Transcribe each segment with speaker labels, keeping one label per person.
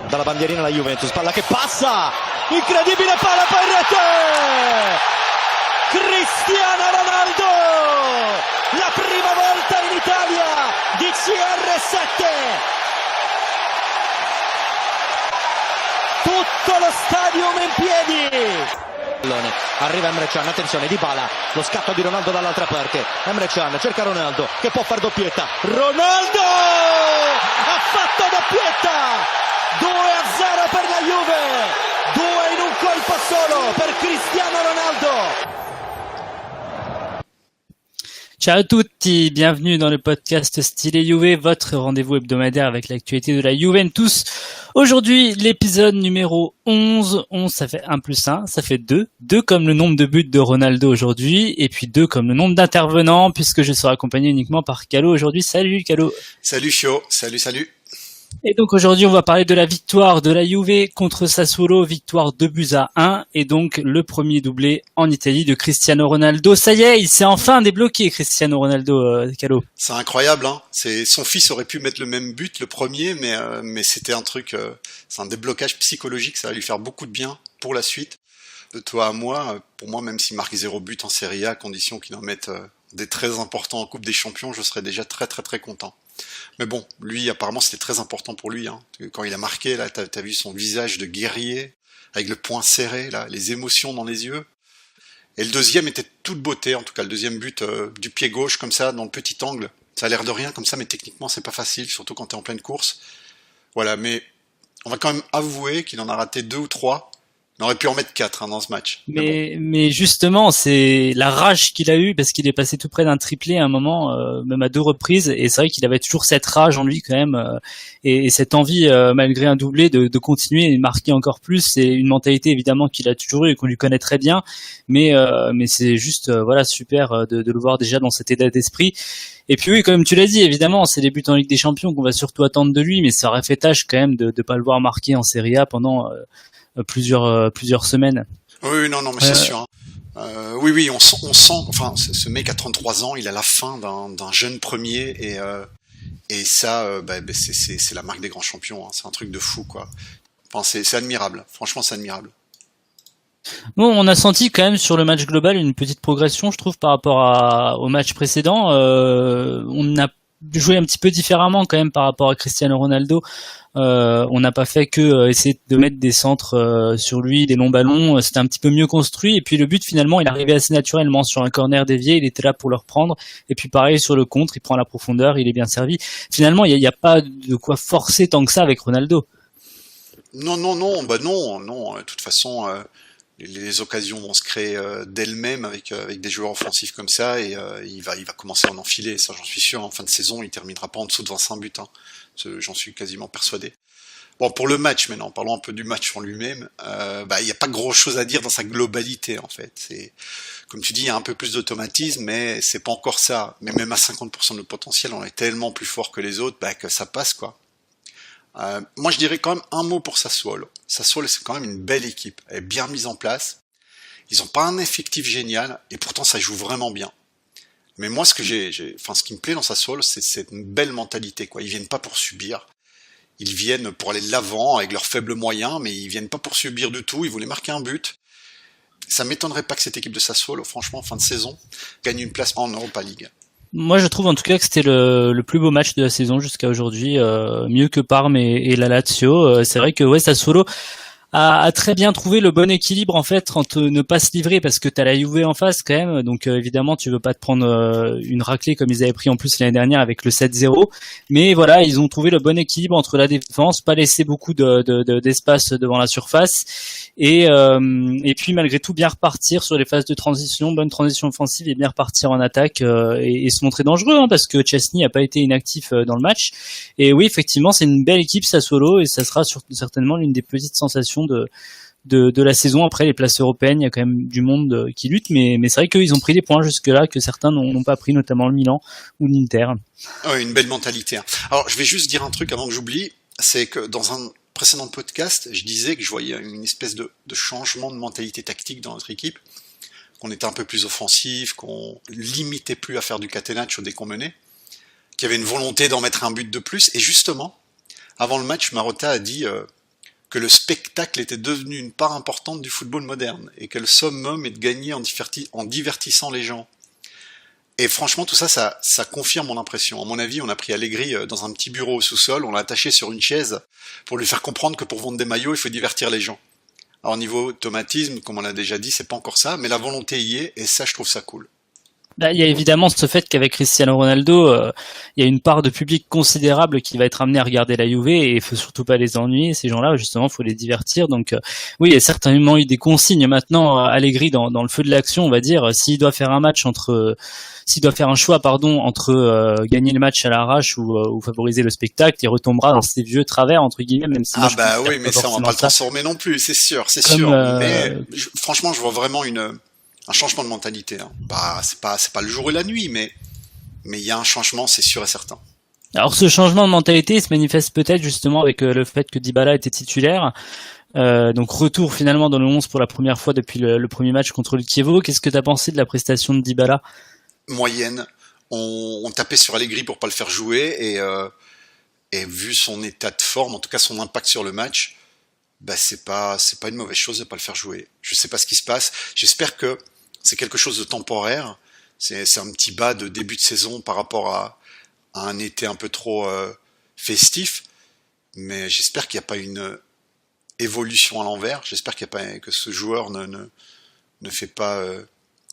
Speaker 1: dalla bandierina la Juventus, palla che passa, incredibile palla, poi in rete, Cristiano Ronaldo, la prima volta in Italia di CR7, tutto lo stadium in piedi. Arriva Emre Can, attenzione Dybala, lo scatto di Ronaldo dall'altra parte, Emre Can cerca Ronaldo che può far doppietta, Ronaldo ha fatto doppietta, 2-0 per la Juve, 2 in un colpo solo per Cristiano Ronaldo.
Speaker 2: Ciao à tutti, bienvenue dans le podcast Style Juve, votre rendez-vous hebdomadaire avec l'actualité de la Juventus. Aujourd'hui, l'épisode numéro 11. 11, ça fait 1 plus 1, ça fait 2. 2 comme le nombre de buts de Ronaldo aujourd'hui, et puis 2 comme le nombre d'intervenants, puisque je serai accompagné uniquement par Calo aujourd'hui. Salut Calo.
Speaker 3: Salut Chio, salut.
Speaker 2: Et donc aujourd'hui, on va parler de la victoire de la Juve contre Sassuolo, victoire 2-1, et donc le premier doublé en Italie de Cristiano Ronaldo. Ça y est, il s'est enfin débloqué, Cristiano Ronaldo, Calo.
Speaker 3: C'est incroyable, hein. Son fils aurait pu mettre le même but, le premier, mais c'était un truc, c'est un déblocage psychologique, ça va lui faire beaucoup de bien pour la suite. De toi à moi, pour moi, même s'il marque 0 but en Serie A, à condition qu'il en mette des très importants en Coupe des Champions, je serais déjà très content. Mais bon, lui, apparemment, c'était très important pour lui, hein. Quand il a marqué, là, t'as vu son visage de guerrier, avec le poing serré, là, les émotions dans les yeux. Et le deuxième était toute beauté, en tout cas, le deuxième but du pied gauche, comme ça, dans le petit angle. Ça a l'air de rien, comme ça, mais techniquement, c'est pas facile, surtout quand t'es en pleine course. Voilà, mais on va quand même avouer qu'il en a raté 2 ou 3. On aurait pu en mettre 4 dans ce match.
Speaker 2: Mais justement, c'est la rage qu'il a eue, parce qu'il est passé tout près d'un triplé à un moment, même à 2 reprises, et c'est vrai qu'il avait toujours cette rage en lui quand même, et cette envie, malgré un doublé, de continuer et de marquer encore plus. C'est une mentalité évidemment qu'il a toujours eu et qu'on lui connaît très bien, mais c'est juste voilà, super de le voir déjà dans cet état d'esprit. Et puis oui, comme tu l'as dit, évidemment, c'est les buts en Ligue des Champions qu'on va surtout attendre de lui, mais ça aurait fait tâche quand même de pas le voir marquer en Serie A pendant plusieurs semaines.
Speaker 3: Oui, non, mais c'est sûr. Hein. Oui, on sent, enfin, ce mec à 33 ans, il a la fin d'un jeune premier, et ça, c'est la marque des grands champions. Hein. C'est un truc de fou, quoi. Enfin, c'est admirable. Franchement, c'est admirable.
Speaker 2: Bon, on a senti quand même sur le match global une petite progression, je trouve, par rapport au match précédent. On a joué un petit peu différemment quand même par rapport à Cristiano Ronaldo. On n'a pas fait que essayer de mettre des centres sur lui, des longs ballons. C'était un petit peu mieux construit. Et puis le but, finalement, il arrivait assez naturellement sur un corner dévié. Il était là pour le reprendre. Et puis pareil sur le contre, il prend la profondeur, il est bien servi. Finalement, il y a pas de quoi forcer tant que ça avec Ronaldo.
Speaker 3: Non. De toute façon, les occasions vont se créer d'elles-mêmes avec des joueurs offensifs comme ça, et il va commencer à en enfiler. Ça, j'en suis sûr. En fin de saison, il terminera pas en dessous de 25 buts. Hein. J'en suis quasiment persuadé. Bon, pour le match maintenant, parlons un peu du match en lui-même. Il n'y a pas grand-chose à dire dans sa globalité, en fait. C'est, comme tu dis, il y a un peu plus d'automatisme, mais c'est pas encore ça. Mais même à 50% de potentiel, on est tellement plus fort que les autres, que ça passe, quoi. Moi, je dirais quand même un mot pour Sassuolo. Sassuolo, c'est quand même une belle équipe. Elle est bien mise en place. Ils ont pas un effectif génial, et pourtant, ça joue vraiment bien. Mais moi, ce qui me plaît dans Sassuolo, c'est cette belle mentalité, quoi. Ils viennent pas pour subir. Ils viennent pour aller de l'avant avec leurs faibles moyens, mais ils viennent pas pour subir du tout. Ils voulaient marquer un but. Ça m'étonnerait pas que cette équipe de Sassuolo, franchement, fin de saison, gagne une place en Europa League.
Speaker 2: Moi, je trouve en tout cas que c'était le plus beau match de la saison jusqu'à aujourd'hui, mieux que Parme et la Lazio. C'est vrai que ouais, Sassuolo a très bien trouvé le bon équilibre en fait entre ne pas se livrer, parce que t'as la Juve en face quand même, donc évidemment tu veux pas te prendre une raclée comme ils avaient pris en plus l'année dernière avec le 7-0, mais voilà, ils ont trouvé le bon équilibre entre la défense, pas laisser beaucoup d'espace devant la surface, et puis malgré tout bien repartir sur les phases de transition, bonne transition offensive, et bien repartir en attaque et se montrer dangereux, hein, parce que Chesney a pas été inactif dans le match. Et oui, effectivement, c'est une belle équipe Sassuolo, et ça sera certainement l'une des petites sensations de la saison. Après les places européennes, il y a quand même du monde qui lutte, mais c'est vrai qu'ils ont pris des points jusque-là que certains n'ont pas pris, notamment le Milan ou l'Inter.
Speaker 3: Ouais, une belle mentalité. Hein. Alors, je vais juste dire un truc avant que j'oublie, c'est que dans un précédent podcast, je disais que je voyais une espèce de changement de mentalité tactique dans notre équipe, qu'on était un peu plus offensif, qu'on limitait plus à faire du catenaccio dès qu'on menait, qu'il y avait une volonté d'en mettre un but de plus, et justement, avant le match, Marotta a dit que le spectacle était devenu une part importante du football moderne et que le summum est de gagner en divertissant les gens. Et franchement, tout ça, ça confirme mon impression. À mon avis, on a pris Allegri dans un petit bureau au sous-sol, on l'a attaché sur une chaise pour lui faire comprendre que pour vendre des maillots, il faut divertir les gens. Alors niveau automatisme, comme on l'a déjà dit, c'est pas encore ça, mais la volonté y est, et ça, je trouve ça cool.
Speaker 2: Là, il y a évidemment ce fait qu'avec Cristiano Ronaldo, il y a une part de public considérable qui va être amené à regarder la Juve et il faut surtout pas les ennuyer, ces gens-là, justement, il faut les divertir. Donc oui, il y a certainement eu des consignes maintenant à Allegri dans le feu de l'action, on va dire, s'il doit faire un choix entre gagner le match à l'arrache ou favoriser le spectacle, il retombera dans ses vieux travers entre guillemets, même si
Speaker 3: Ah bah oui, mais ça on va pas le transformer non plus, c'est sûr, mais franchement, je vois vraiment un changement de mentalité. Hein. Bah, c'est pas le jour et la nuit, mais il y a un changement, c'est sûr et certain.
Speaker 2: Alors ce changement de mentalité se manifeste peut-être justement avec le fait que Dybala était titulaire. Donc retour finalement dans le 11 pour la première fois depuis le premier match contre le Chievo. Qu'est-ce que tu as pensé de la prestation de Dybala ?
Speaker 3: Moyenne. On tapait sur Allegri pour pas le faire jouer et vu son état de forme, en tout cas son impact sur le match, bah c'est pas une mauvaise chose de pas le faire jouer. Je sais pas ce qui se passe. J'espère que c'est quelque chose de temporaire. C'est un petit bas de début de saison par rapport à un été un peu trop festif. Mais j'espère qu'il n'y a pas une évolution à l'envers. J'espère qu'il y a pas que ce joueur ne fait pas.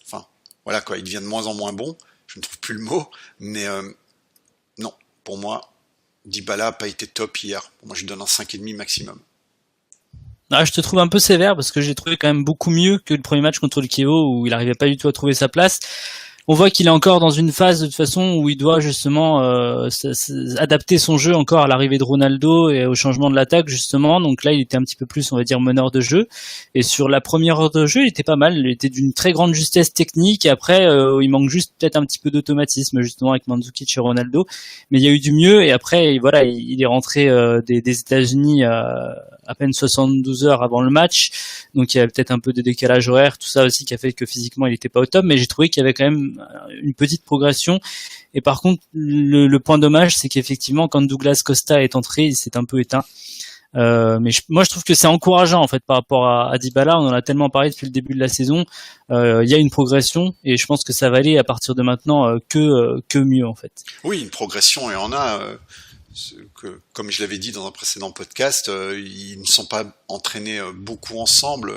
Speaker 3: Enfin, voilà quoi, il devient de moins en moins bon. Je ne trouve plus le mot, mais non, pour moi, Dybala n'a pas été top hier. Moi, je lui donne un 5,5 maximum.
Speaker 2: Ah, je te trouve un peu sévère parce que j'ai trouvé quand même beaucoup mieux que le premier match contre le Chievo où il n'arrivait pas du tout à trouver sa place. On voit qu'il est encore dans une phase de toute façon où il doit justement adapter son jeu encore à l'arrivée de Ronaldo et au changement de l'attaque justement. Donc là, il était un petit peu plus, on va dire, meneur de jeu. Et sur la première heure de jeu, il était pas mal. Il était d'une très grande justesse technique. Et après, il manque juste peut-être un petit peu d'automatisme justement avec Mandzukic et Ronaldo. Mais il y a eu du mieux. Et après, voilà, il est rentré des États-Unis à peine 72 heures avant le match. Donc il y avait peut-être un peu de décalage horaire, tout ça aussi qui a fait que physiquement il n'était pas au top. Mais j'ai trouvé qu'il y avait quand même une petite progression. Et par contre, le point dommage, c'est qu'effectivement, quand Douglas Costa est entré, il s'est un peu éteint. Mais moi, je trouve que c'est encourageant en fait par rapport à Dybala. On en a tellement parlé depuis le début de la saison. Il y a une progression et je pense que ça va aller à partir de maintenant que mieux en fait.
Speaker 3: Oui, une progression et on a. Comme je l'avais dit dans un précédent podcast, ils ne sont pas entraînés beaucoup ensemble.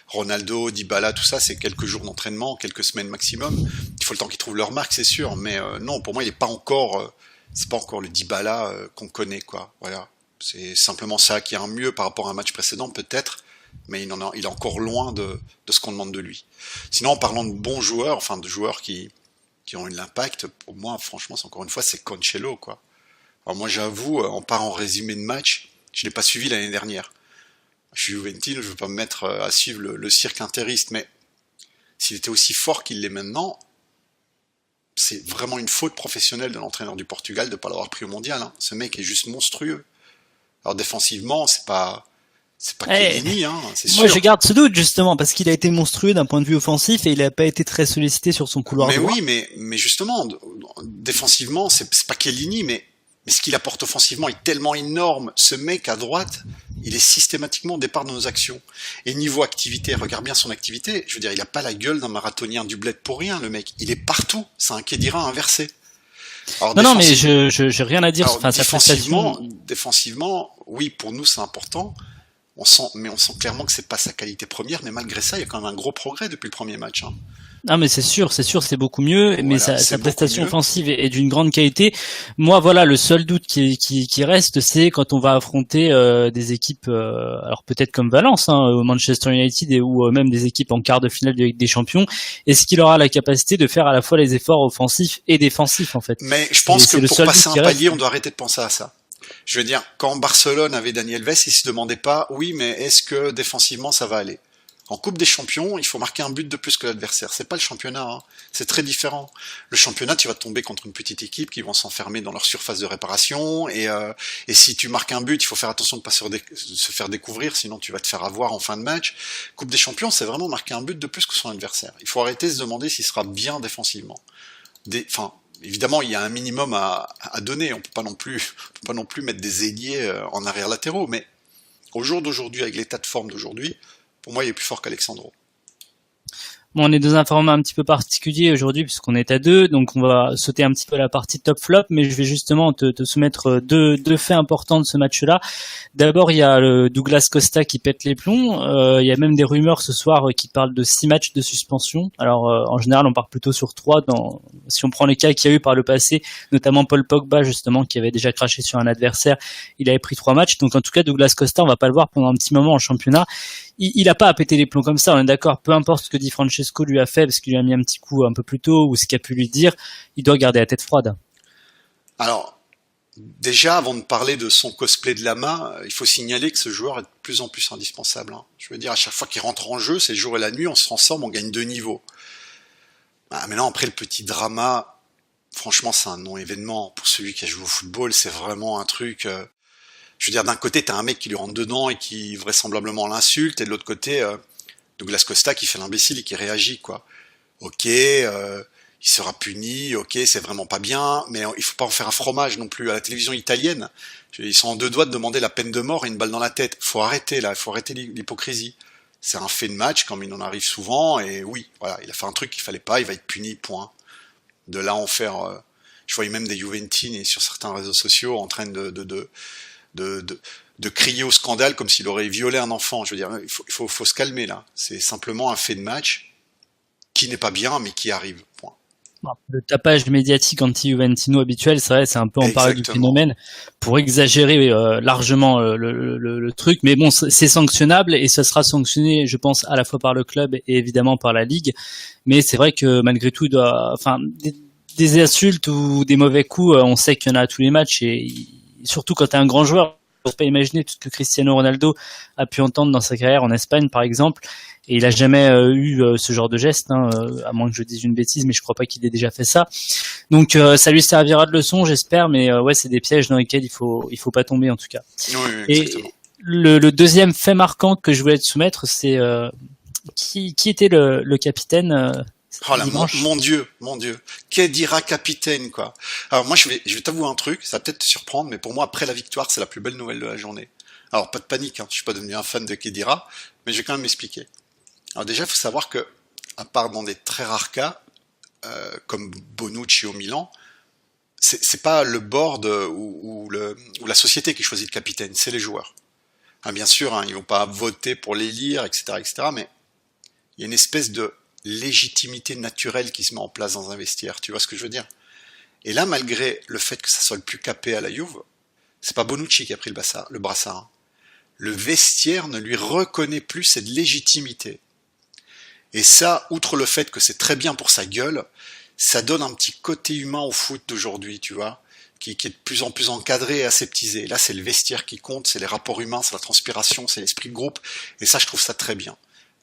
Speaker 3: Ronaldo, Dybala, tout ça, c'est quelques jours d'entraînement, quelques semaines maximum. Il faut le temps qu'ils trouvent leur marque, c'est sûr. Mais non, pour moi, il n'est pas encore, c'est pas encore le Dybala qu'on connaît, quoi. Voilà, c'est simplement ça qui est un mieux par rapport à un match précédent, peut-être. Mais il est encore loin de ce qu'on demande de lui. Sinon, en parlant de bons joueurs, enfin de joueurs qui ont eu de l'impact, pour moi, franchement, c'est encore une fois, c'est Cancelo, quoi. Alors moi j'avoue, on part en résumé de match, je l'ai pas suivi l'année dernière. Je suis Juventine, je veux pas me mettre à suivre le cirque interiste, mais s'il était aussi fort qu'il l'est maintenant, c'est vraiment une faute professionnelle de l'entraîneur du Portugal de pas l'avoir pris au mondial. Hein. Ce mec est juste monstrueux. Alors défensivement, c'est pas Chiellini, hein, c'est sûr.
Speaker 2: Moi, je garde ce doute justement parce qu'il a été monstrueux d'un point de vue offensif et il a pas été très sollicité sur son couloir droit.
Speaker 3: Oui, mais justement, défensivement, c'est pas Chiellini, mais ce qu'il apporte offensivement est tellement énorme. Ce mec à droite, il est systématiquement au départ de nos actions. Et niveau activité, regarde bien son activité. Je veux dire, il a pas la gueule d'un marathonien du bled pour rien, le mec. Il est partout. C'est un Khedira inversé.
Speaker 2: Alors, non, mais j'ai rien à dire.
Speaker 3: Alors,
Speaker 2: enfin,
Speaker 3: défensivement, oui, pour nous, c'est important. On sent clairement que c'est pas sa qualité première, mais malgré ça, il y a quand même un gros progrès depuis le premier match. Hein.
Speaker 2: Ah mais c'est sûr, c'est beaucoup mieux, voilà, mais sa prestation offensive est d'une grande qualité. Moi voilà, le seul doute qui reste, c'est quand on va affronter des équipes, alors peut-être comme Valence, hein, Manchester United ou même des équipes en quart de finale de Ligue des Champions. Est-ce qu'il aura la capacité de faire à la fois les efforts offensifs et défensifs en fait?
Speaker 3: Mais je pense que pour passer un palier, on doit arrêter de penser à ça. Je veux dire, quand Barcelone avait Dani Alves, ils se demandaient pas, oui, mais est-ce que défensivement ça va aller? En Coupe des Champions, il faut marquer un but de plus que l'adversaire. C'est pas le championnat, hein. C'est très différent. Le championnat, tu vas tomber contre une petite équipe qui vont s'enfermer dans leur surface de réparation et si tu marques un but, il faut faire attention de pas se faire découvrir, sinon tu vas te faire avoir en fin de match. Coupe des Champions, c'est vraiment marquer un but de plus que son adversaire. Il faut arrêter de se demander s'il sera bien défensivement. Évidemment, il y a un minimum à donner. On peut pas non plus mettre des ailiers en arrière latéraux, mais au jour d'aujourd'hui, avec l'état de forme d'aujourd'hui, pour moi, il est plus fort qu'Alexandro.
Speaker 2: Bon, on est dans un format un petit peu particulier aujourd'hui puisqu'on est à deux, donc on va sauter un petit peu la partie top flop, mais je vais justement te soumettre deux faits importants de ce match-là. D'abord, il y a le Douglas Costa qui pète les plombs. Il y a même des rumeurs ce soir qui parlent de 6 matchs de suspension. Alors en général, on part plutôt sur 3. Si on prend les cas qu'il y a eu par le passé, notamment Paul Pogba justement qui avait déjà craché sur un adversaire, il avait pris 3 matchs. Donc en tout cas, Douglas Costa, on va pas le voir pendant un petit moment en championnat. Il a pas à péter les plombs comme ça, on est d'accord. Peu importe ce que Di Francesco lui a fait, parce qu'il lui a mis un petit coup un peu plus tôt, ou ce qu'il a pu lui dire, il doit garder la tête froide.
Speaker 3: Alors, déjà, avant de parler de son cosplay de lama, il faut signaler que ce joueur est de plus en plus indispensable. Je veux dire, à chaque fois qu'il rentre en jeu, c'est le jour et la nuit, on se transforme, on gagne 2 niveaux. Maintenant, après le petit drama, franchement, c'est un non-événement. Pour celui qui a joué au football, c'est vraiment un truc... je veux dire, d'un côté, t'as un mec qui lui rentre dedans et qui vraisemblablement l'insulte, et de l'autre côté, Douglas Costa qui fait l'imbécile et qui réagit, quoi. Ok, il sera puni, ok, c'est vraiment pas bien, mais il faut pas en faire un fromage non plus. À la télévision italienne, ils sont en 2 doigts de demander la peine de mort et une balle dans la tête. Faut arrêter là, faut arrêter l'hypocrisie. C'est un fait de match, comme il en arrive souvent, et oui, voilà, il a fait un truc qu'il fallait pas, il va être puni, point. De là en faire... je voyais même des Juventini sur certains réseaux sociaux en train de crier au scandale comme s'il aurait violé un enfant. Je veux dire, il faut se calmer là. C'est simplement un fait de match qui n'est pas bien, mais qui arrive. Point.
Speaker 2: Le tapage médiatique anti-Juventino habituel, c'est vrai, c'est un peu en parler du
Speaker 3: Exactement.
Speaker 2: phénomène pour exagérer largement le truc. Mais bon, c'est sanctionnable et ça sera sanctionné, je pense, à la fois par le club et évidemment par la ligue. Mais c'est vrai que malgré tout, des insultes ou des mauvais coups, on sait qu'il y en a à tous les matchs et surtout quand tu es un grand joueur. Je ne peux pas imaginer tout ce que Cristiano Ronaldo a pu entendre dans sa carrière en Espagne, par exemple. Et il a jamais eu ce genre de geste, à moins que je dise une bêtise, mais je crois pas qu'il ait déjà fait ça. Donc ça lui servira de leçon, j'espère. Mais ouais, c'est des pièges dans lesquels il faut pas tomber en tout cas.
Speaker 3: Oui, exactement.
Speaker 2: Et le deuxième fait marquant que je voulais te soumettre, c'est qui était le capitaine.
Speaker 3: Oh là, mon Dieu. Khedira capitaine, quoi. Alors moi, je vais t'avouer un truc, ça va peut-être te surprendre, mais pour moi, après la victoire, c'est la plus belle nouvelle de la journée. Alors, pas de panique, je suis pas devenu un fan de Khedira, mais je vais quand même m'expliquer. Alors déjà, il faut savoir que, à part dans des très rares cas, comme Bonucci au Milan, c'est pas le board ou la société qui choisit le capitaine, c'est les joueurs. Bien sûr, ils vont pas voter pour l'élire, etc., mais il y a une espèce de légitimité naturelle qui se met en place dans un vestiaire, tu vois ce que je veux dire? Et là, malgré le fait que ça soit le plus capé à la Juve, c'est pas Bonucci qui a pris le brassard. Le vestiaire ne lui reconnaît plus cette légitimité. Et ça, outre le fait que c'est très bien pour sa gueule, ça donne un petit côté humain au foot d'aujourd'hui, tu vois, qui est de plus en plus encadré et aseptisé. Là, c'est le vestiaire qui compte, c'est les rapports humains, c'est la transpiration, c'est l'esprit de groupe, et ça, je trouve ça très bien.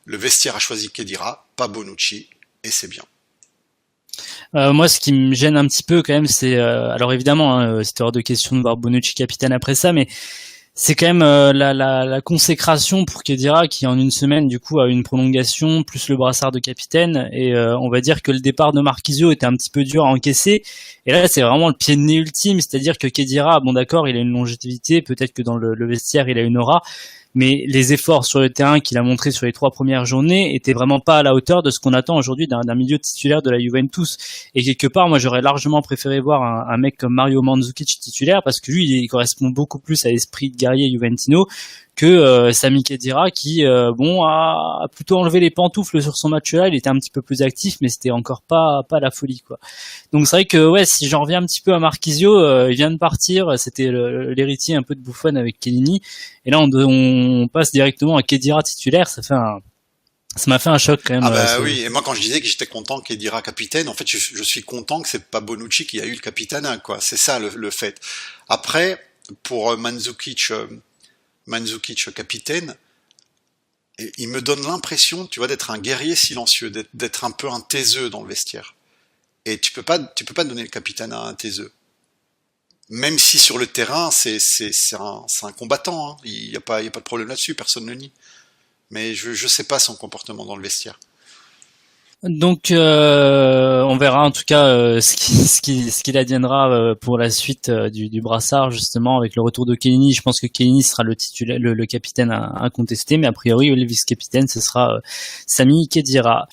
Speaker 3: Le vestiaire a choisi Khedira, pas Bonucci, et c'est bien.
Speaker 2: Moi, ce qui me gêne un petit peu quand même, c'est alors évidemment, c'était hors de question de voir Bonucci capitaine après ça, mais c'est quand même la consécration pour Khedira qui en une semaine du coup a une prolongation plus le brassard de capitaine et on va dire que le départ de Marchisio était un petit peu dur à encaisser et là c'est vraiment le pied de nez ultime, c'est-à-dire que Khedira, bon d'accord, il a une longévité, peut-être que dans le vestiaire il a une aura, mais les efforts sur le terrain qu'il a montré sur les 3 premières journées étaient vraiment pas à la hauteur de ce qu'on attend aujourd'hui d'un milieu titulaire de la Juventus. Et quelque part, moi, j'aurais largement préféré voir un mec comme Mario Mandzukic titulaire parce que lui, il correspond beaucoup plus à l'esprit de guerrier juventino que Sami Khedira qui, a plutôt enlevé les pantoufles sur son match-là. Il était un petit peu plus actif, mais c'était encore pas la folie, quoi. Donc c'est vrai que ouais, si j'en reviens un petit peu à Marchisio, il vient de partir, c'était l'héritier un peu de Buffon avec Chiellini, et là on passe directement à Khedira titulaire, ça m'a fait un choc quand même.
Speaker 3: Oui, et moi quand je disais que j'étais content qu'il dira capitaine, en fait je suis content que c'est pas Bonucci qui a eu le capitana, quoi. C'est ça le fait. Après, pour Mandzukic capitaine, il me donne l'impression, tu vois, d'être un guerrier silencieux, d'être un peu un taiseux dans le vestiaire. Et tu peux pas donner le capitana à un taiseux. Même si sur le terrain c'est un combattant, il y a pas de problème là-dessus, personne ne le nie. Mais je sais pas son comportement dans le vestiaire.
Speaker 2: Donc on verra en tout cas ce qu'il adviendra pour la suite du brassard, justement avec le retour de Chiellini. Je pense que Chiellini sera le titulaire, le capitaine incontesté, mais a priori le vice-capitaine ce sera Sami Khedira.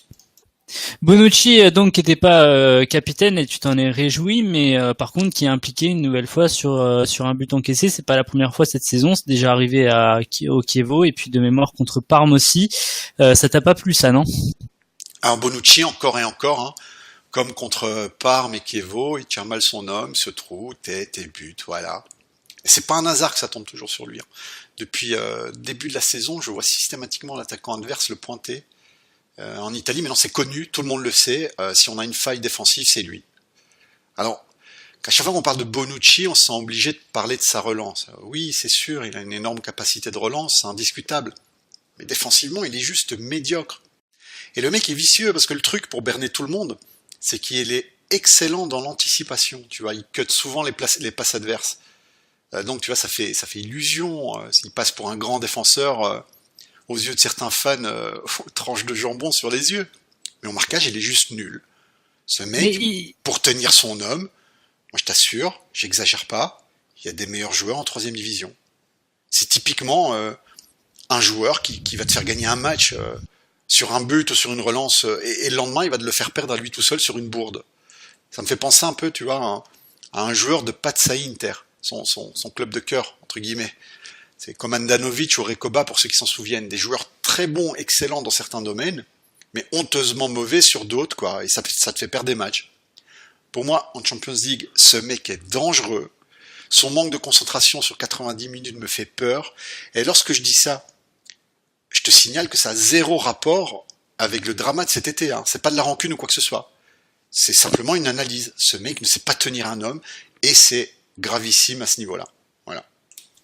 Speaker 2: Bonucci donc qui n'était pas capitaine et tu t'en es réjoui, mais par contre qui est impliqué une nouvelle fois sur un but encaissé. C'est pas la première fois cette saison, c'est déjà arrivé au Chievo et puis de mémoire contre Parme aussi. Ça t'a pas plu ça, non?
Speaker 3: Alors Bonucci, encore et encore, hein, comme contre Parme et Chievo, il tient mal son homme, se trouve, tête et but, voilà. Et c'est pas un hasard que ça tombe toujours sur lui. Hein. Depuis début de la saison, je vois systématiquement l'attaquant adverse le pointer. En Italie, maintenant c'est connu, tout le monde le sait, si on a une faille défensive, c'est lui. Alors, à chaque fois qu'on parle de Bonucci, on se sent obligé de parler de sa relance. Oui, c'est sûr, il a une énorme capacité de relance, c'est indiscutable. Mais défensivement, il est juste médiocre. Et le mec est vicieux, parce que le truc pour berner tout le monde, c'est qu'il est excellent dans l'anticipation, tu vois, il cut souvent les passes adverses. Donc tu vois, ça fait illusion, s'il passe pour un grand défenseur, aux yeux de certains fans, tranche de jambon sur les yeux. Mais au marquage, il est juste nul. Ce mec, pour tenir son homme, moi je t'assure, j'exagère pas, il y a des meilleurs joueurs en 3e division. C'est typiquement un joueur qui va te faire gagner un match sur un but ou sur une relance, et le lendemain, il va te le faire perdre à lui tout seul sur une bourde. Ça me fait penser un peu, tu vois, à un joueur de Patsai Inter, son club de cœur, entre guillemets. C'est comme Andanovic ou Recoba, pour ceux qui s'en souviennent. Des joueurs très bons, excellents dans certains domaines, mais honteusement mauvais sur d'autres, quoi. Et ça te fait perdre des matchs. Pour moi, en Champions League, ce mec est dangereux. Son manque de concentration sur 90 minutes me fait peur. Et lorsque je dis ça, je te signale que ça a zéro rapport avec le drama de cet été. Hein. C'est pas de la rancune ou quoi que ce soit. C'est simplement une analyse. Ce mec ne sait pas tenir un homme, et c'est gravissime à ce niveau-là. Voilà.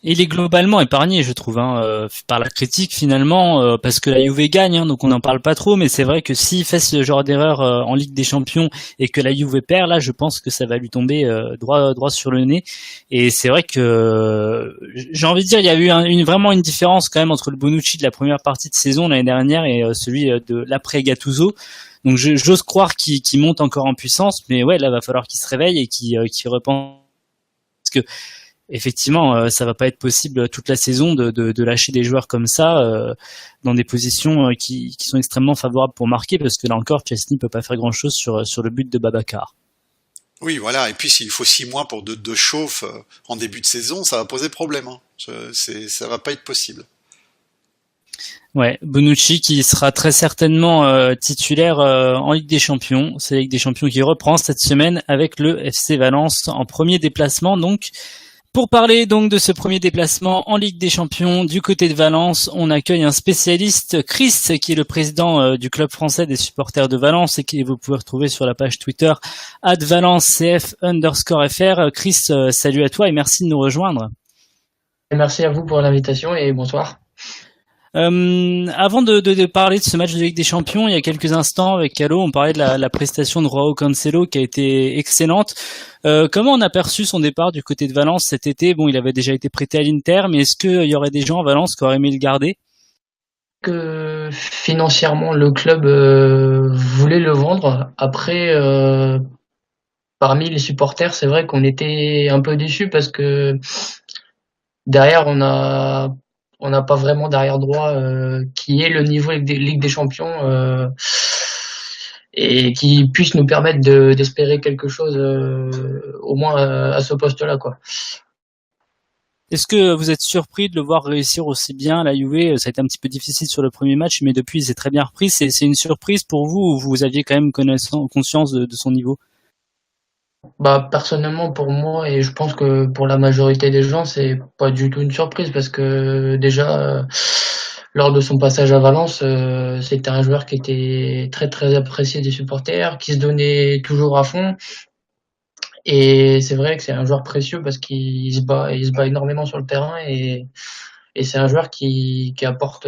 Speaker 2: Il est globalement épargné, je trouve, par la critique finalement, parce que la Juve gagne, hein, donc on n'en parle pas trop, mais c'est vrai que s'il fait ce genre d'erreur en Ligue des Champions et que la Juve perd, là, je pense que ça va lui tomber droit sur le nez. Et c'est vrai que j'ai envie de dire, il y a eu vraiment une différence quand même entre le Bonucci de la première partie de saison l'année dernière et celui de l'après Gattuso. Donc j'ose croire qu'il monte encore en puissance, mais ouais, là, va falloir qu'il se réveille et qu'il repense, parce que effectivement, ça va pas être possible toute la saison de lâcher des joueurs comme ça dans des positions qui sont extrêmement favorables pour marquer, parce que là encore, Chesney peut pas faire grand-chose sur le but de Babacar.
Speaker 3: Oui, voilà. Et puis s'il faut 6 mois pour de chauffe en début de saison, ça va poser problème. Hein. Ça va pas être possible.
Speaker 2: Ouais, Bonucci qui sera très certainement titulaire en Ligue des Champions. C'est la Ligue des Champions qui reprend cette semaine avec le FC Valence en premier déplacement, donc. Pour parler donc de ce premier déplacement en Ligue des Champions du côté de Valence, on accueille un spécialiste, Chris, qui est le président du club français des supporters de Valence et que vous pouvez retrouver sur la page Twitter @valencecf_fr. Chris, salut à toi et merci de nous rejoindre.
Speaker 4: Merci à vous pour l'invitation et bonsoir.
Speaker 2: Avant de parler de ce match de Ligue des Champions, il y a quelques instants avec Calo, on parlait de la prestation de Joao Cancelo qui a été excellente. Comment on a perçu son départ du côté de Valence cet été? Bon, il avait déjà été prêté à l'Inter, mais est-ce qu'il y aurait des gens à Valence qui auraient aimé le garder?
Speaker 4: Que financièrement le club voulait le vendre. Après, parmi les supporters, c'est vrai qu'on était un peu déçus parce que derrière on n'a pas vraiment d'arrière droit qui est le niveau Ligue des Champions et qui puisse nous permettre d'espérer quelque chose au moins à ce poste-là, quoi.
Speaker 2: Est-ce que vous êtes surpris de le voir réussir aussi bien à la Juve? Ça a été un petit peu difficile sur le premier match, mais depuis il s'est très bien repris. C'est une surprise pour vous, ou vous aviez quand même conscience de son niveau?
Speaker 4: Bah, personnellement, pour moi, et je pense que pour la majorité des gens, c'est pas du tout une surprise parce que déjà, lors de son passage à Valence, c'était un joueur qui était très très apprécié des supporters, qui se donnait toujours à fond. Et c'est vrai que c'est un joueur précieux parce qu'il se bat énormément sur le terrain et c'est un joueur qui apporte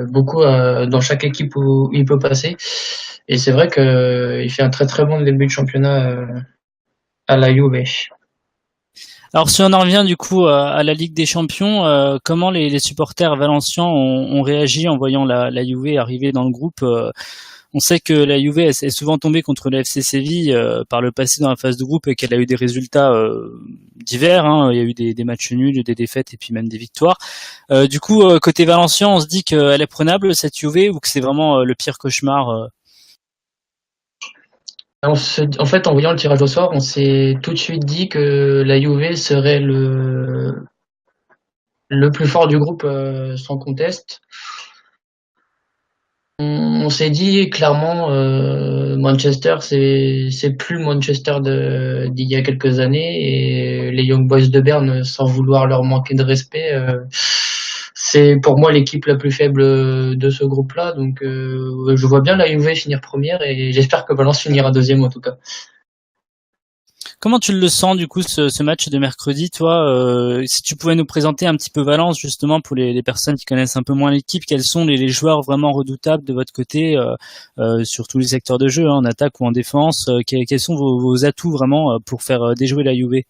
Speaker 4: beaucoup dans chaque équipe où il peut passer. Et c'est vrai que il fait un très très bon début de championnat à la Juve.
Speaker 2: Alors si on en revient du coup à la Ligue des Champions, comment les supporters valenciens ont réagi en voyant la Juve arriver dans le groupe? On sait que la Juve est souvent tombée contre le FC Séville par le passé dans la phase de groupe et qu'elle a eu des résultats divers. Hein. Il y a eu des matchs nuls, des défaites et puis même des victoires. Du coup, côté Valencien, on se dit qu'elle est prenable cette Juve ou que c'est vraiment le pire cauchemar
Speaker 4: En fait, en voyant le tirage au sort, on s'est tout de suite dit que la Juve serait le plus fort du groupe sans conteste. On s'est dit clairement Manchester c'est plus le Manchester d'il y a quelques années et les Young Boys de Berne, sans vouloir leur manquer de respect, c'est pour moi l'équipe la plus faible de ce groupe-là. Donc je vois bien la Juve finir première et j'espère que Valence finira deuxième en tout cas.
Speaker 2: Comment tu le sens du coup ce match de mercredi, toi si tu pouvais nous présenter un petit peu Valence justement pour les personnes qui connaissent un peu moins l'équipe, quels sont les joueurs vraiment redoutables de votre côté sur tous les secteurs de jeu, hein, en attaque ou en défense, quels sont vos atouts vraiment pour faire déjouer la Juve?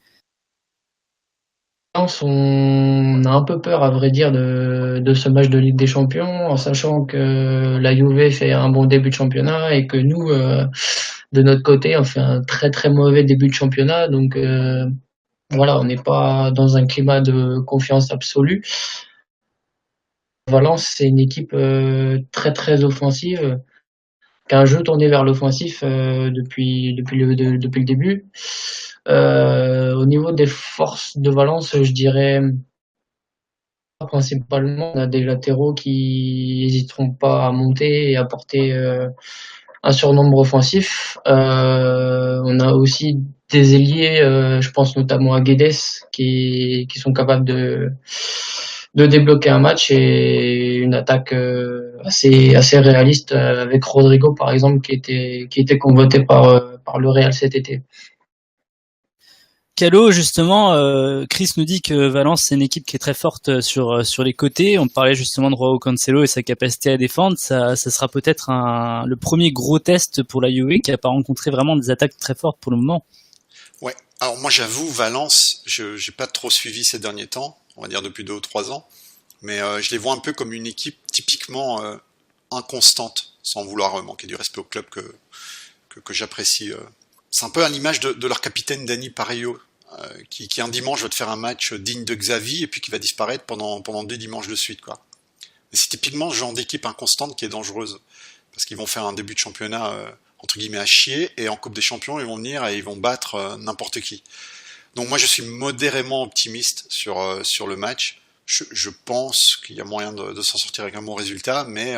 Speaker 4: On a un peu peur, à vrai dire, de ce match de Ligue des Champions, en sachant que la Juve fait un bon début de championnat et que nous, de notre côté, on fait un très très mauvais début de championnat. Donc voilà, on n'est pas dans un climat de confiance absolue. Valence, c'est une équipe très très offensive, qui a un jeu tourné vers l'offensif depuis le début. Au niveau des forces de Valence, je dirais principalement, on a des latéraux qui n'hésiteront pas à monter et à porter un surnombre offensif. On a aussi des ailiers, je pense notamment à Guedes, qui sont capables de débloquer un match et une attaque assez réaliste avec Rodrigo par exemple qui était convoité par le Real cet été.
Speaker 2: Calo, justement, Chris nous dit que Valence c'est une équipe qui est très forte sur les côtés. On parlait justement de Joao Cancelo et sa capacité à défendre. Ça sera peut-être le premier gros test pour la Juve qui n'a pas rencontré vraiment des attaques très fortes pour le moment.
Speaker 3: Ouais. Alors moi j'avoue Valence, j'ai pas trop suivi ces derniers temps, on va dire depuis 2 ou 3 ans, mais je les vois un peu comme une équipe typiquement inconstante, sans vouloir manquer du respect au club que j'apprécie. C'est un peu à l'image de leur capitaine Dani Parejo, qui un dimanche va te faire un match digne de Xavi et puis qui va disparaître pendant 2 dimanches de suite, quoi. Et c'est typiquement ce genre d'équipe inconstante qui est dangereuse, parce qu'ils vont faire un début de championnat entre guillemets à chier, et en Coupe des Champions ils vont venir et ils vont battre n'importe qui. Donc moi je suis modérément optimiste sur le match. Je pense qu'il y a moyen de s'en sortir avec un bon résultat, mais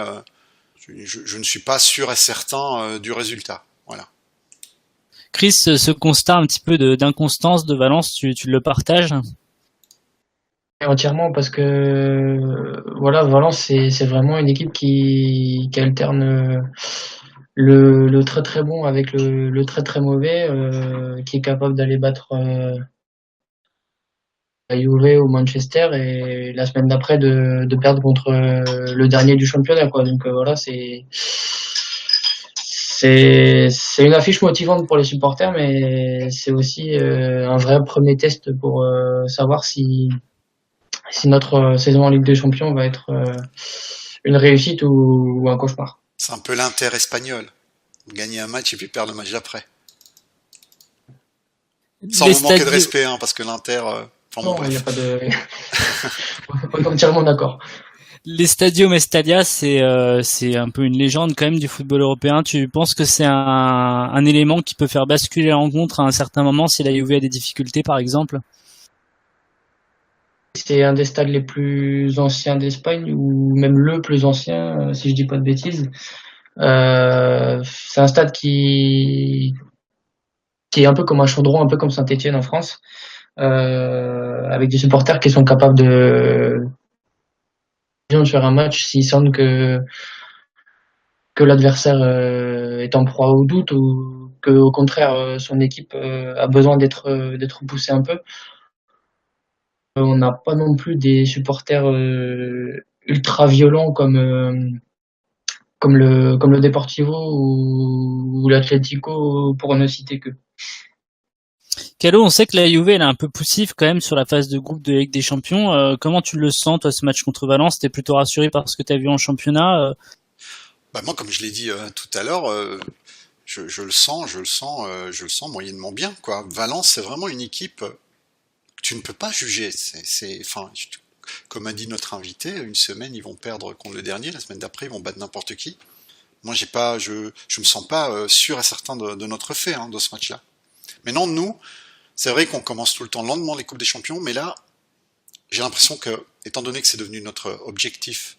Speaker 3: je ne suis pas sûr et certain du résultat. Voilà.
Speaker 2: Chris, ce constat un petit peu d'inconstance de Valence, tu le partages?
Speaker 4: Entièrement, parce que voilà, Valence c'est vraiment une équipe qui alterne le très très bon avec le très très mauvais, qui est capable d'aller battre la Juve ou Manchester et la semaine d'après de perdre contre le dernier du championnat, quoi. Donc voilà, c'est une affiche motivante pour les supporters, mais c'est aussi un vrai premier test pour savoir si notre saison en Ligue des Champions va être une réussite ou un cauchemar.
Speaker 3: C'est un peu l'Inter espagnol. Gagner un match et puis perdre le match d'après. Sans vous manquer de respect, hein, parce que l'Inter...
Speaker 4: non, il n'y a pas de... On est entièrement d'accord.
Speaker 2: L'Estadio Mestalla, c'est un peu une légende quand même du football européen. Tu penses que c'est un élément qui peut faire basculer la rencontre à un certain moment si la Juve a des difficultés, par exemple?
Speaker 4: C'est un des stades les plus anciens d'Espagne, ou même le plus ancien, si je dis pas de bêtises. C'est un stade qui est un peu comme un chaudron, un peu comme Saint-Étienne en France, avec des supporters qui sont capables de sur un match s'ils sentent que l'adversaire est en proie au doute ou que au contraire son équipe a besoin d'être poussée un peu. On n'a pas non plus des supporters ultra violents comme le Deportivo ou l'Atlético, pour ne citer que.
Speaker 2: Calo, on sait que la Juve elle est un peu poussive quand même sur la phase de groupe de Ligue des Champions. Comment tu le sens toi ce match contre Valence? T'es plutôt rassuré par ce que t'as vu en championnat?
Speaker 3: Bah moi, comme je l'ai dit tout à l'heure, je le sens, je le sens moyennement bien, quoi. Valence, c'est vraiment une équipe que tu ne peux pas juger. Enfin, comme a dit notre invité, une semaine ils vont perdre contre le dernier, la semaine d'après ils vont battre n'importe qui. Moi, je me sens pas sûr et certain de notre fait de ce match-là. Maintenant, nous, c'est vrai qu'on commence tout le temps lentement les Coupes des Champions, mais là, j'ai l'impression que, étant donné que c'est devenu notre objectif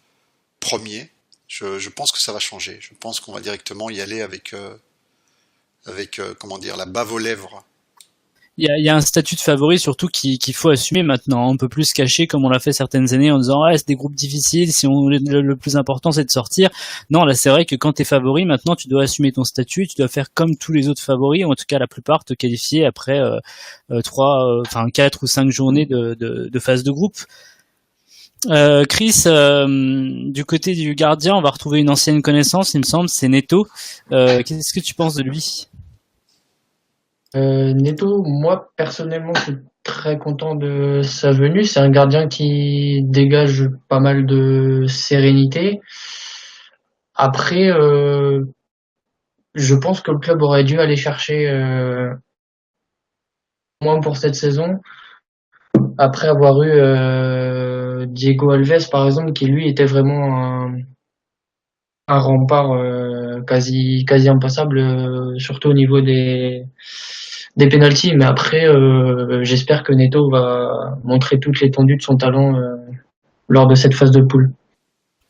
Speaker 3: premier, je pense que ça va changer. Je pense qu'on va directement y aller avec comment dire, la bave aux lèvres.
Speaker 2: Il y a un statut de favori surtout qu'il faut assumer maintenant. On peut plus se cacher comme on l'a fait certaines années en disant c'est des groupes difficiles, le plus important c'est de sortir. Non, là c'est vrai que quand t'es favori maintenant tu dois assumer ton statut, tu dois faire comme tous les autres favoris, ou en tout cas la plupart te qualifier après 4 ou 5 journées de phase de groupe. Chris, du côté du gardien, on va retrouver une ancienne connaissance, il me semble, c'est Neto. Qu'est-ce que tu penses de lui?
Speaker 4: Neto, moi personnellement, je suis très content de sa venue. C'est un gardien qui dégage pas mal de sérénité. Après, je pense que le club aurait dû aller chercher moins pour cette saison. Après avoir eu Diego Alves, par exemple, qui lui était vraiment un rempart quasi impassable, surtout au niveau des pénaltys. Mais après, j'espère que Neto va montrer toute l'étendue de son talent lors de cette phase de poule.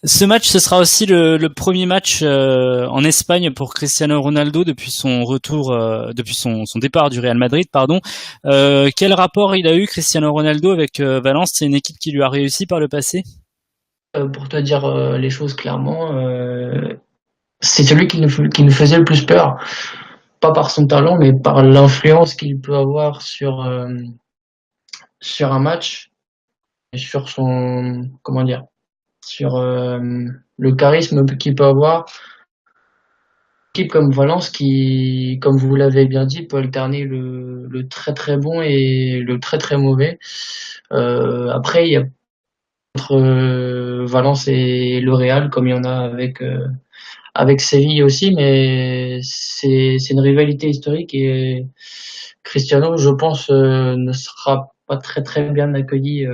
Speaker 2: Ce match, ce sera aussi le premier match en Espagne pour Cristiano Ronaldo depuis son retour, depuis son départ du Real Madrid, pardon. Quel rapport il a eu, Cristiano Ronaldo, avec Valence? C'est une équipe qui lui a réussi par le passé?
Speaker 4: Pour te dire les choses clairement, c'est celui qui nous faisait le plus peur. Pas par son talent, mais par l'influence qu'il peut avoir sur un match et sur son, comment dire, sur le charisme qu'il peut avoir. Une équipe comme Valence qui, comme vous l'avez bien dit, peut alterner le très très bon et le très très mauvais. Après, il y a entre Valence et le Real, comme il y en a avec Séville aussi, mais c'est une rivalité historique et Cristiano, je pense, ne sera pas très très bien accueilli.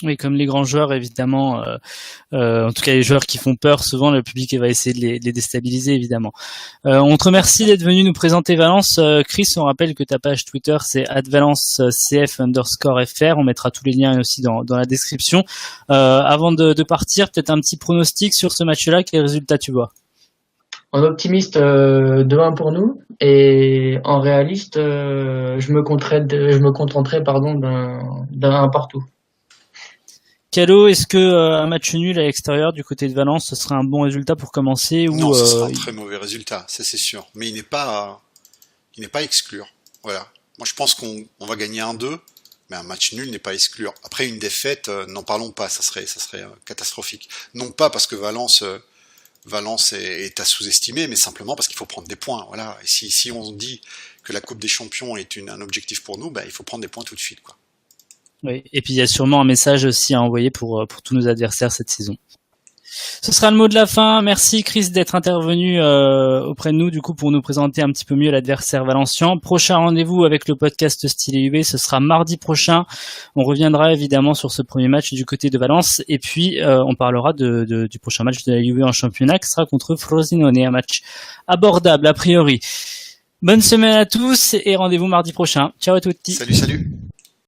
Speaker 2: Oui, comme les grands joueurs, évidemment. En tout cas, les joueurs qui font peur, souvent le public va essayer de les déstabiliser, évidemment. On te remercie d'être venu nous présenter Valence. Chris, on rappelle que ta page Twitter, c'est @valencecf_fr. On mettra tous les liens aussi dans la description. Avant de partir, peut-être un petit pronostic sur ce match-là. Quel résultat tu vois?
Speaker 4: En optimiste, 2-1 pour nous, et en réaliste, je me contenterai d'un 1 partout.
Speaker 2: Calo, est-ce que un match nul à l'extérieur du côté de Valence, ce serait un bon résultat pour commencer?
Speaker 3: Non, ce sera un très mauvais résultat, ça c'est sûr. Mais il n'est pas à exclure. Voilà. Moi je pense qu'on va gagner 1-2, mais un match nul n'est pas à exclure. Après une défaite, n'en parlons pas, ça serait catastrophique. Non pas parce que Valence est à sous-estimer, mais simplement parce qu'il faut prendre des points. Voilà. Et si on dit que la Coupe des Champions est un objectif pour nous, il faut prendre des points tout de suite, quoi.
Speaker 2: Oui. Et puis il y a sûrement un message aussi à envoyer pour tous nos adversaires cette saison. Ce sera le mot de la fin. Merci Chris d'être intervenu auprès de nous du coup pour nous présenter un petit peu mieux l'adversaire valencien. Prochain rendez-vous avec le podcast Style UV, ce sera mardi prochain. On reviendra évidemment sur ce premier match du côté de Valence et puis on parlera du prochain match de la UV en championnat qui sera contre Frosinone, un match abordable a priori. Bonne semaine à tous et rendez-vous mardi prochain. Ciao à tutti.
Speaker 3: Salut.